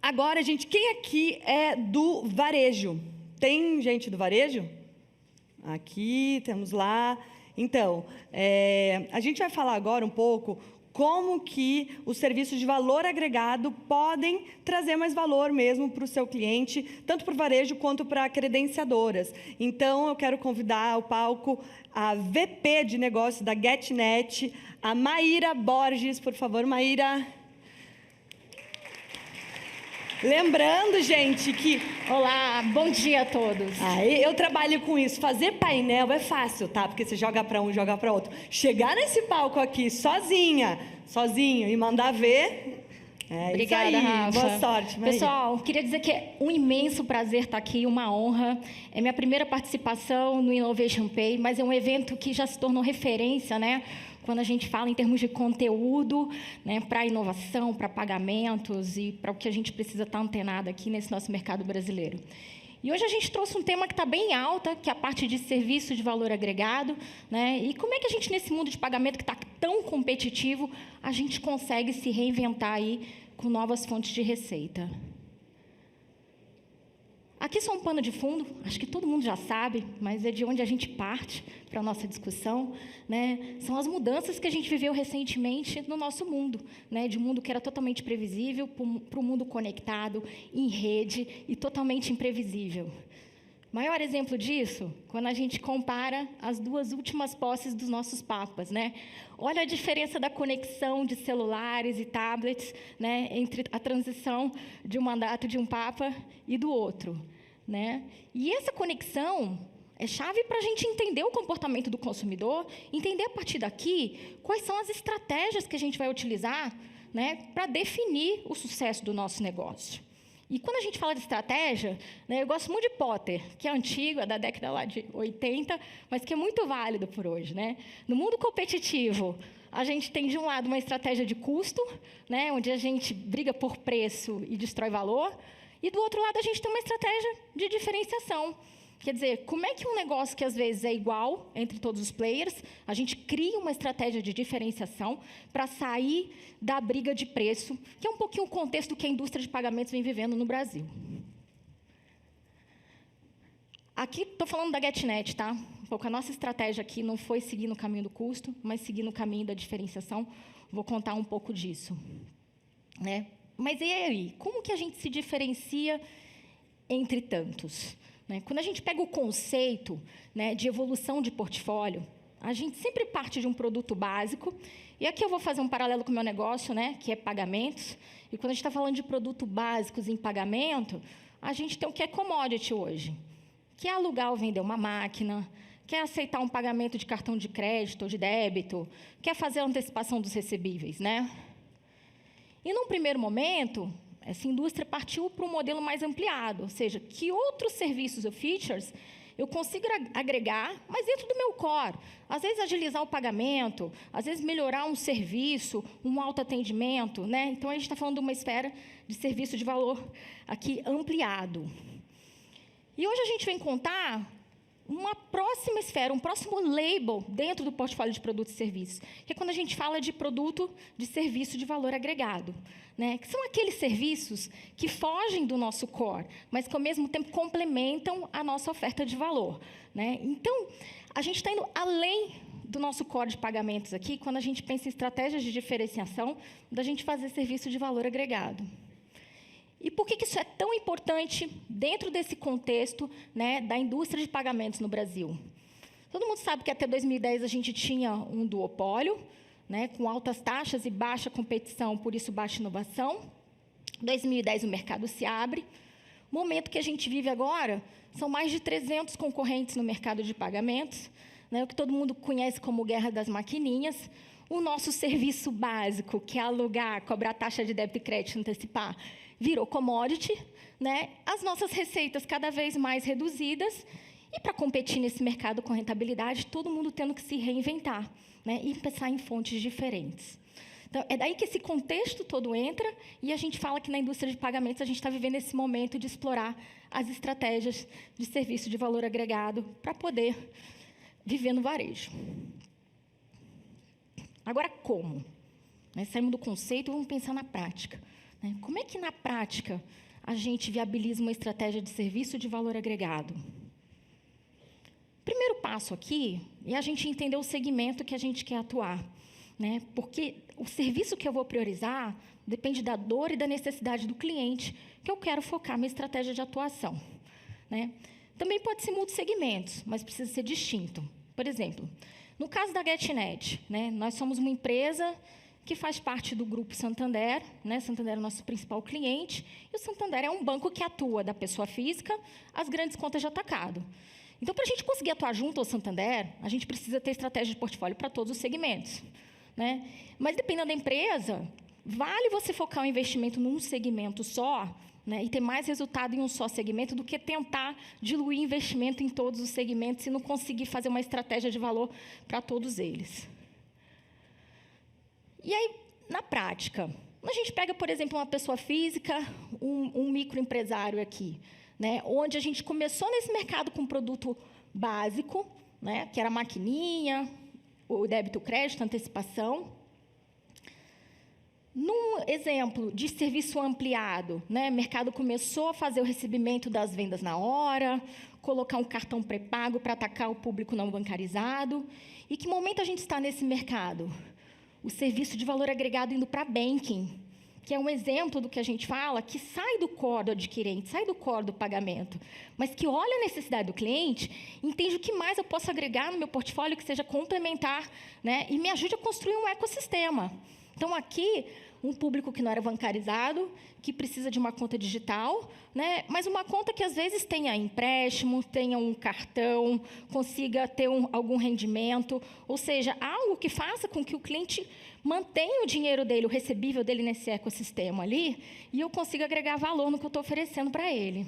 Agora, gente, quem aqui é do varejo? Tem gente do varejo? Aqui, temos lá. Então, a gente vai falar agora um pouco como que os serviços de valor agregado podem trazer mais valor mesmo para o seu cliente, tanto para o varejo quanto para credenciadoras. Então, eu quero convidar ao palco a VP de negócios da GetNet, a Maíra Borges. Por favor, Maíra. Lembrando, gente, que... Olá, bom dia a todos. Eu trabalho com isso. Fazer painel é fácil, tá? Porque você joga para um, joga para outro. Chegar nesse palco aqui sozinho, e mandar ver... Obrigada, isso aí. Rafa. Boa sorte, Maria. Pessoal, queria dizer que é um imenso prazer estar aqui, uma honra. É minha primeira participação no Innovation Pay, mas é um evento que já se tornou referência, né? Quando a gente fala em termos de conteúdo, né, para inovação, para pagamentos e para o que a gente precisa estar antenado aqui nesse nosso mercado brasileiro. E hoje a gente trouxe um tema que está bem alta, que é a parte de serviço de valor agregado, né? E como é que a gente, nesse mundo de pagamento que está tão competitivo, a gente consegue se reinventar aí com novas fontes de receita. Aqui só um pano de fundo, acho que todo mundo já sabe, mas é de onde a gente parte para a nossa discussão, né? São as mudanças que a gente viveu recentemente no nosso mundo, né? De um mundo que era totalmente previsível para um mundo conectado, em rede e totalmente imprevisível. Maior exemplo disso, quando a gente compara as duas últimas posses dos nossos papas, né? Olha a diferença da conexão de celulares e tablets, né, entre a transição de um mandato de um papa e do outro, né? E essa conexão é chave para a gente entender o comportamento do consumidor, entender a partir daqui quais são as estratégias que a gente vai utilizar, né, para definir o sucesso do nosso negócio. E quando a gente fala de estratégia, né, eu gosto muito de Potter, que é antigo, é da década lá de 80, mas que é muito válido por hoje, né? No mundo competitivo, a gente tem, de um lado, uma estratégia de custo, né, onde a gente briga por preço e destrói valor, e, do outro lado, a gente tem uma estratégia de diferenciação. Quer dizer, como é que um negócio que, às vezes, é igual entre todos os players, a gente cria uma estratégia de diferenciação para sair da briga de preço, que é um pouquinho o contexto que a indústria de pagamentos vem vivendo no Brasil. Aqui, estou falando da GetNet, tá? Um pouco a nossa estratégia aqui não foi seguir no caminho do custo, mas seguir no caminho da diferenciação. Vou contar um pouco disso, né? Mas e aí? Como que a gente se diferencia entre tantos? Quando a gente pega o conceito, né, de evolução de portfólio, a gente sempre parte de um produto básico, e aqui eu vou fazer um paralelo com o meu negócio, né, que é pagamentos, e quando a gente está falando de produtos básicos em pagamento, a gente tem o que é commodity hoje, que é alugar ou vender uma máquina, quer aceitar um pagamento de cartão de crédito ou de débito, quer fazer a antecipação dos recebíveis, né? E, num primeiro momento, essa indústria partiu para um modelo mais ampliado, ou seja, que outros serviços ou features eu consigo agregar, mas dentro do meu core. Às vezes, agilizar o pagamento, às vezes, melhorar um serviço, um autoatendimento, né? Então, a gente está falando de uma esfera de serviço de valor aqui ampliado. E hoje a gente vem contar uma próxima esfera, um próximo label dentro do portfólio de produtos e serviços, que é quando a gente fala de produto de serviço de valor agregado, né? Que são aqueles serviços que fogem do nosso core, mas que, ao mesmo tempo, complementam a nossa oferta de valor, né? Então, a gente está indo além do nosso core de pagamentos aqui, quando a gente pensa em estratégias de diferenciação, da gente fazer serviço de valor agregado. E por que isso é tão importante dentro desse contexto, né, da indústria de pagamentos no Brasil? Todo mundo sabe que até 2010 a gente tinha um duopólio, né, com altas taxas e baixa competição, por isso baixa inovação. Em 2010 o mercado se abre. O momento que a gente vive agora, são mais de 300 concorrentes no mercado de pagamentos, né, o que todo mundo conhece como guerra das maquininhas. O nosso serviço básico, que é alugar, cobrar taxa de débito e crédito, antecipar, virou commodity, né? As nossas receitas cada vez mais reduzidas, e para competir nesse mercado com rentabilidade, todo mundo tendo que se reinventar, né, e pensar em fontes diferentes. Então, é daí que esse contexto todo entra, e a gente fala que na indústria de pagamentos a gente está vivendo esse momento de explorar as estratégias de serviço de valor agregado para poder viver no varejo. Agora, como? Saímos do conceito e vamos pensar na prática. né? Como é que, na prática, a gente viabiliza uma estratégia de serviço de valor agregado? Primeiro passo aqui é a gente entender o segmento que a gente quer atuar, né? Porque o serviço que eu vou priorizar depende da dor e da necessidade do cliente que eu quero focar minha estratégia de atuação, né? Também pode ser multissegmentos, mas precisa ser distinto. Por exemplo, no caso da GetNet, né, nós somos uma empresa que faz parte do Grupo Santander, né? Santander é o nosso principal cliente, e o Santander é um banco que atua da pessoa física às grandes contas de atacado. Então, para a gente conseguir atuar junto ao Santander, a gente precisa ter estratégia de portfólio para todos os segmentos, né? Mas, dependendo da empresa, vale você focar o investimento num segmento só, né, e ter mais resultado em um só segmento do que tentar diluir investimento em todos os segmentos e não conseguir fazer uma estratégia de valor para todos eles. E aí, na prática, a gente pega, por exemplo, uma pessoa física, um microempresário aqui, né, onde a gente começou nesse mercado com um produto básico, né, que era a maquininha, o débito, crédito, antecipação. Num exemplo de serviço ampliado, né, o mercado começou a fazer o recebimento das vendas na hora, colocar um cartão pré-pago para atacar o público não bancarizado. E que momento a gente está nesse mercado? O serviço de valor agregado indo para banking, que é um exemplo do que a gente fala, que sai do core do adquirente, sai do core do pagamento, mas que olha a necessidade do cliente, entende o que mais eu posso agregar no meu portfólio que seja complementar, né, e me ajude a construir um ecossistema. Então, aqui, um público que não era bancarizado, que precisa de uma conta digital, né, mas uma conta que, às vezes, tenha empréstimo, tenha um cartão, consiga ter algum rendimento, ou seja, algo que faça com que o cliente mantenha o dinheiro dele, o recebível dele nesse ecossistema ali, e eu consiga agregar valor no que eu estou oferecendo para ele.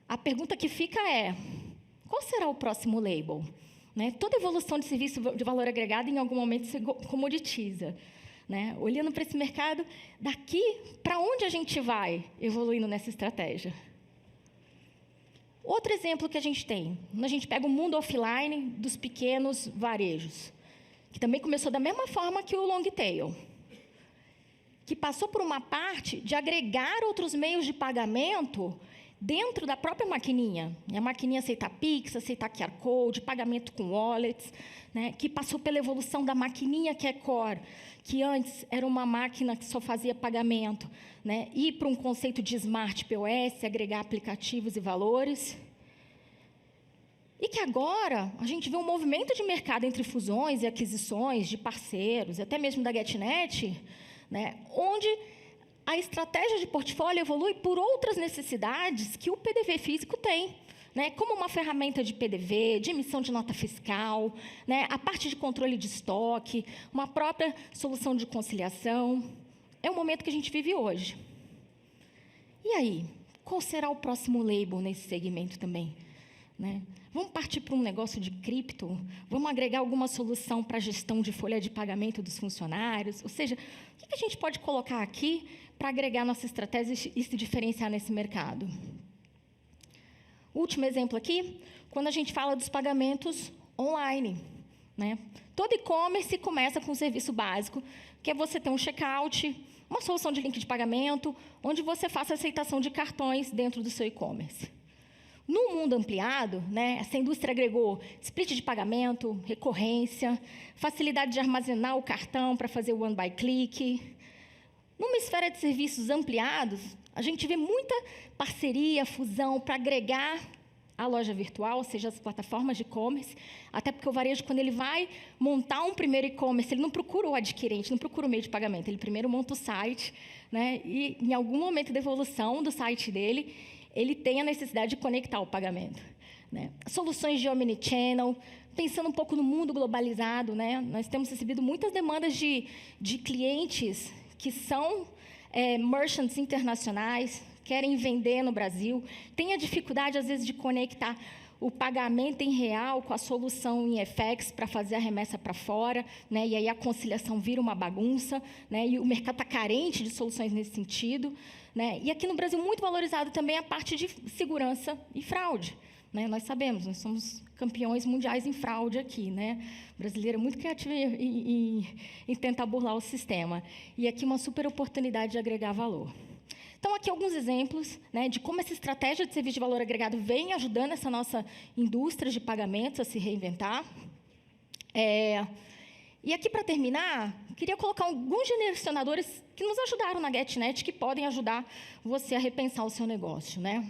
A pergunta que fica é, qual será o próximo label? Né? Toda evolução de serviço de valor agregado, em algum momento, se comoditiza. Né? Olhando para esse mercado, daqui, para onde a gente vai evoluindo nessa estratégia? Outro exemplo que a gente tem, a gente pega o mundo offline dos pequenos varejos, que também começou da mesma forma que o long tail, que passou por uma parte de agregar outros meios de pagamento dentro da própria maquininha. A maquininha aceita Pix, aceita QR Code, pagamento com wallets, né, que passou pela evolução da maquininha que é core, que antes era uma máquina que só fazia pagamento, né, ir para um conceito de Smart POS, agregar aplicativos e valores. E que agora a gente vê um movimento de mercado entre fusões e aquisições de parceiros, até mesmo da GetNet, né, onde a estratégia de portfólio evolui por outras necessidades que o PDV físico tem, né, como uma ferramenta de PDV, de emissão de nota fiscal, né, a parte de controle de estoque, uma própria solução de conciliação. É o momento que a gente vive hoje. E aí, qual será o próximo label nesse segmento também? Né? Vamos partir para um negócio de cripto? Vamos agregar alguma solução para a gestão de folha de pagamento dos funcionários? Ou seja, o que a gente pode colocar aqui para agregar nossa estratégia e se diferenciar nesse mercado? Último exemplo aqui, quando a gente fala dos pagamentos online. Né? Todo e-commerce começa com um serviço básico, que é você ter um checkout, uma solução de link de pagamento, onde você faça aceitação de cartões dentro do seu e-commerce. No mundo ampliado, né, essa indústria agregou split de pagamento, recorrência, facilidade de armazenar o cartão para fazer o one by click. Numa esfera de serviços ampliados, a gente vê muita parceria, fusão para agregar a loja virtual, ou seja, as plataformas de e-commerce, até porque o varejo, quando ele vai montar um primeiro e-commerce, ele não procura o adquirente, não procura o meio de pagamento, ele primeiro monta o site, né, e em algum momento da evolução do site dele, ele tem a necessidade de conectar o pagamento. Né? Soluções de omnichannel, pensando um pouco no mundo globalizado, né? Nós temos recebido muitas demandas de clientes que são merchants internacionais, querem vender no Brasil, têm a dificuldade, às vezes, de conectar o pagamento em real com a solução em FX para fazer a remessa para fora, né? E aí a conciliação vira uma bagunça, né? E o mercado está carente de soluções nesse sentido. Né? E aqui no Brasil, muito valorizado também a parte de segurança e fraude. né? Nós sabemos, nós somos campeões mundiais em fraude aqui, né? O brasileiro é muito criativo em tentar burlar o sistema. E aqui uma super oportunidade de agregar valor. Então, aqui alguns exemplos, né, de como essa estratégia de serviço de valor agregado vem ajudando essa nossa indústria de pagamentos a se reinventar. E aqui, para terminar, queria colocar alguns direcionadores que nos ajudaram na GetNet, que podem ajudar você a repensar o seu negócio, né?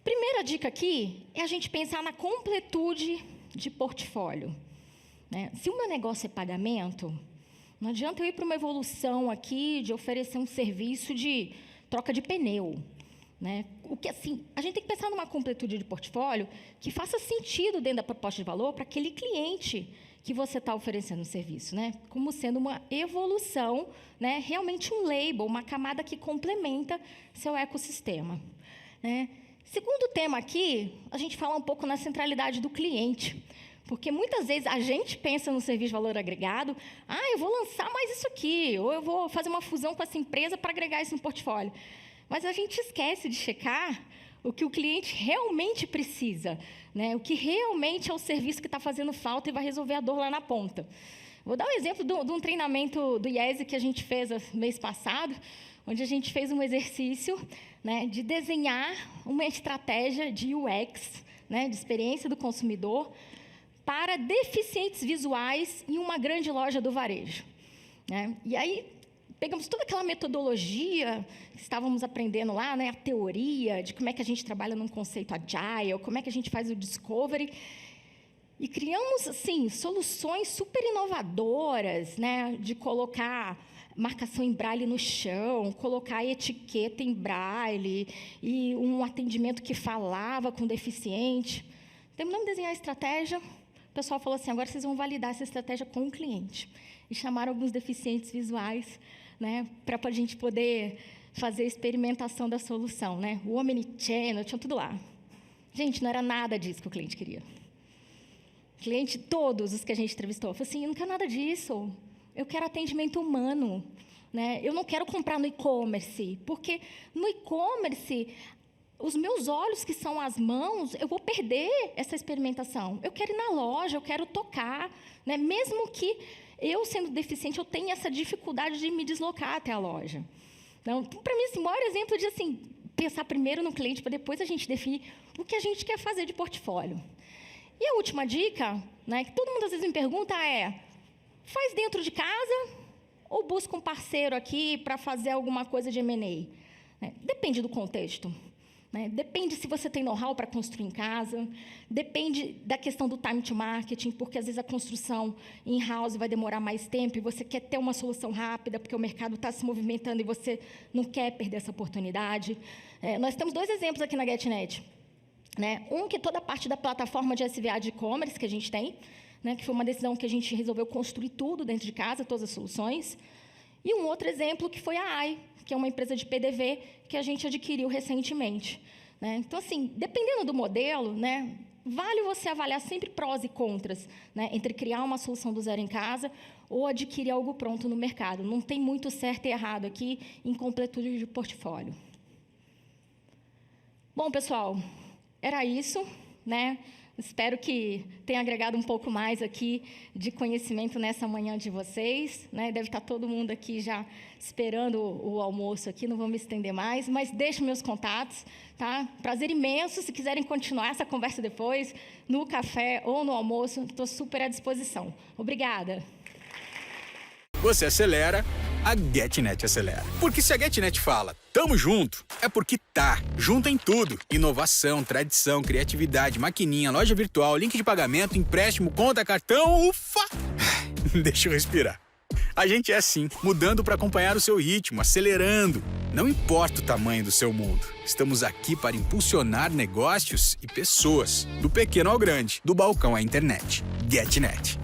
Primeira dica aqui é a gente pensar na completude de portfólio, né? Se o meu negócio é pagamento, não adianta eu ir para uma evolução aqui de oferecer um serviço de troca de pneu, né? O que, assim, a gente tem que pensar numa completude de portfólio que faça sentido dentro da proposta de valor para aquele cliente que você está oferecendo o serviço, né? Como sendo uma evolução, né? Realmente um label, uma camada que complementa seu ecossistema, né? Segundo tema aqui, a gente fala um pouco na centralidade do cliente. Porque muitas vezes a gente pensa no serviço de valor agregado, eu vou lançar mais isso aqui, ou eu vou fazer uma fusão com essa empresa para agregar isso no portfólio. Mas a gente esquece de checar o que o cliente realmente precisa, né? O que realmente é o serviço que está fazendo falta e vai resolver a dor lá na ponta. Vou dar um exemplo de um treinamento do IESE que a gente fez mês passado, onde a gente fez um exercício, né, de desenhar uma estratégia de UX, né, de experiência do consumidor, para deficientes visuais em uma grande loja do varejo, né? E aí, pegamos toda aquela metodologia que estávamos aprendendo lá, né, a teoria de como é que a gente trabalha num conceito agile, como é que a gente faz o discovery, e criamos, assim, soluções super inovadoras, né, de colocar marcação em braille no chão, colocar etiqueta em braille, e um atendimento que falava com o deficiente. Terminamos de desenhar a estratégia. O pessoal falou assim, agora vocês vão validar essa estratégia com o cliente. E chamaram alguns deficientes visuais, né, para a gente poder fazer a experimentação da solução, né? O Omnichannel, tinha tudo lá. Gente, não era nada disso que o cliente queria. O cliente, todos os que a gente entrevistou, falou assim, eu não quero nada disso. Eu quero atendimento humano, né? Eu não quero comprar no e-commerce, porque no e-commerce os meus olhos, que são as mãos, eu vou perder essa experimentação. Eu quero ir na loja, eu quero tocar, né? Mesmo que eu, sendo deficiente, eu tenha essa dificuldade de me deslocar até a loja. Então, para mim, assim, o maior exemplo de assim, pensar primeiro no cliente, para depois a gente definir o que a gente quer fazer de portfólio. E a última dica, né, que todo mundo às vezes me pergunta é, faz dentro de casa ou busca um parceiro aqui para fazer alguma coisa de M&A? Depende do contexto. Depende se você tem know-how para construir em casa, depende da questão do time to marketing, porque às vezes a construção in-house vai demorar mais tempo e você quer ter uma solução rápida, porque o mercado está se movimentando e você não quer perder essa oportunidade. Nós temos 2 exemplos aqui na GetNet. Um que é toda a parte da plataforma de SVA de e-commerce que a gente tem, que foi uma decisão que a gente resolveu construir tudo dentro de casa, todas as soluções. E um outro exemplo que foi a AI, que é uma empresa de PDV que a gente adquiriu recentemente. Então, assim, dependendo do modelo, vale você avaliar sempre prós e contras, entre criar uma solução do zero em casa ou adquirir algo pronto no mercado. Não tem muito certo e errado aqui em completude de portfólio. Bom, pessoal, era isso, Espero que tenha agregado um pouco mais aqui de conhecimento nessa manhã de vocês, Deve estar todo mundo aqui já esperando o almoço aqui, não vou me estender mais, mas deixo meus contatos, tá? Prazer imenso, se quiserem continuar essa conversa depois, no café ou no almoço, estou super à disposição. Obrigada. Você acelera, a GetNet acelera. Porque se a GetNet fala, tamo junto, é porque tá. Junto em tudo. Inovação, tradição, criatividade, maquininha, loja virtual, link de pagamento, empréstimo, conta, cartão, ufa! Deixa eu respirar. A gente é assim, mudando para acompanhar o seu ritmo, acelerando. Não importa o tamanho do seu mundo. Estamos aqui para impulsionar negócios e pessoas. Do pequeno ao grande, do balcão à internet. GetNet.